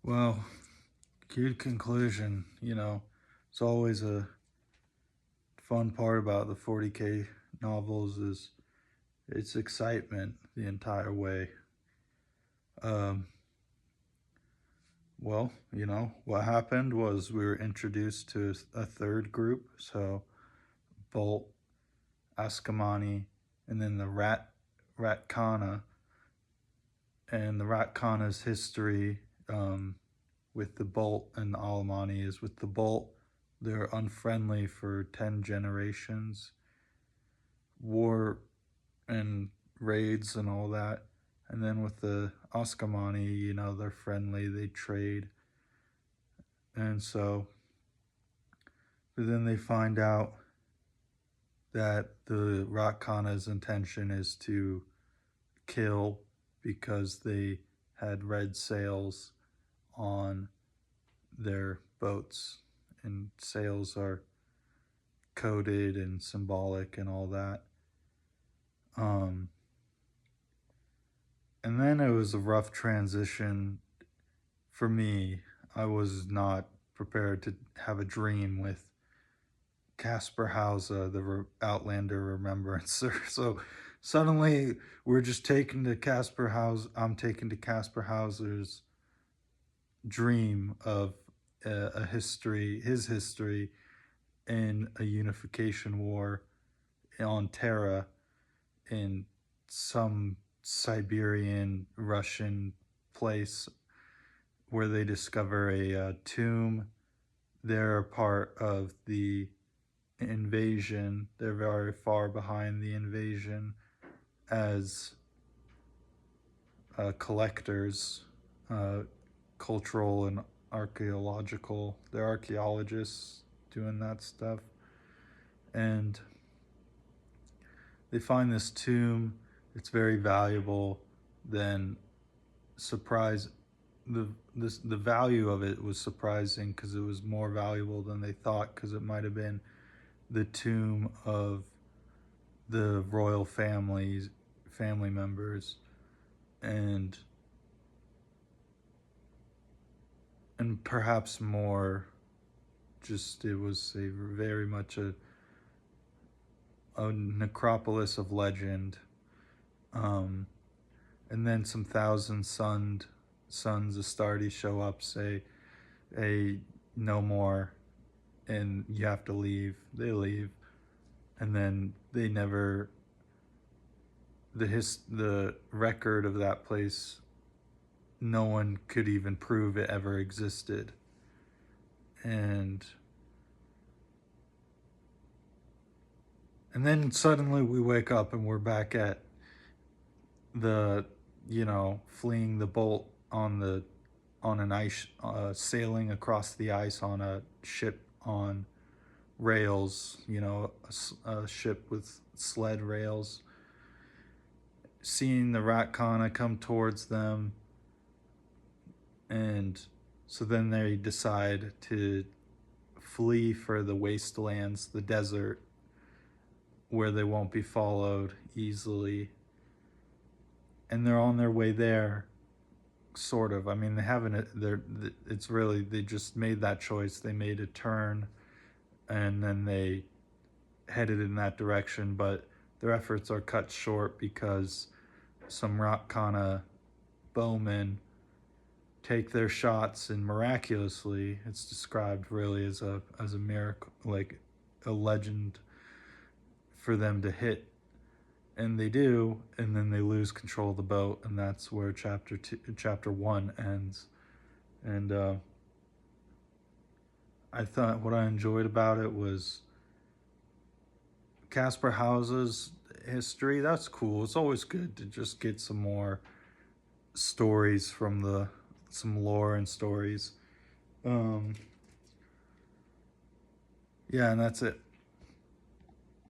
Well, good conclusion. It's always a fun part about the 40K novels is its excitement the entire way. Um, what happened was we were introduced to a third group. So Bolt, Askamani, and then the Ratkana. And the Ratkana's history with the Bolt and the Alamani is with the Bolt, they're unfriendly for 10 generations. War and raids and all that. And then with the Askamani, they're friendly, they trade. And but then they find out that the Ratkana's intention is to kill because they had red sails on their boats, and sails are coded and symbolic and all that. And then it was a rough transition for me. I was not prepared to have a dream with Casper Hauser, the Outlander Remembrancer. So suddenly we're just taken to Casper Hauser. I'm taken to Casper Hauser's dream of his history in a unification war on Terra in some Siberian Russian place where they discover a tomb. They're a part of the invasion. They're very far behind the invasion as collectors, cultural and archaeological. They're archaeologists doing that stuff. And they find this tomb. It's very valuable. Then the value of it was surprising because it was more valuable than they thought, because it might have been the tomb of the royal family members, and perhaps more, just it was a very much a necropolis of legend. And then some thousand sons of Astartes show up, say, hey, no more, and you have to leave. They leave, and then they never, the record of that place, no one could even prove it ever existed. And then suddenly we wake up and we're back at the, fleeing the Bolt on an ice, sailing across the ice on a ship on rails, a ship with sled rails, seeing the Ratkana come towards them. And so then they decide to flee for the wastelands, the desert, where they won't be followed easily. And they're on their way there, sort of. I mean, they just made that choice. They made a turn, and then they headed in that direction, but their efforts are cut short because some Ratkana bowmen take their shots, and miraculously, it's described really as a miracle, like a legend, for them to hit. And they do, and then they lose control of the boat, and that's where chapter 1 ends. And I thought what I enjoyed about it was Casper Hauser's history. That's cool. It's always good to just get some more stories from some lore and stories. Yeah, and that's it.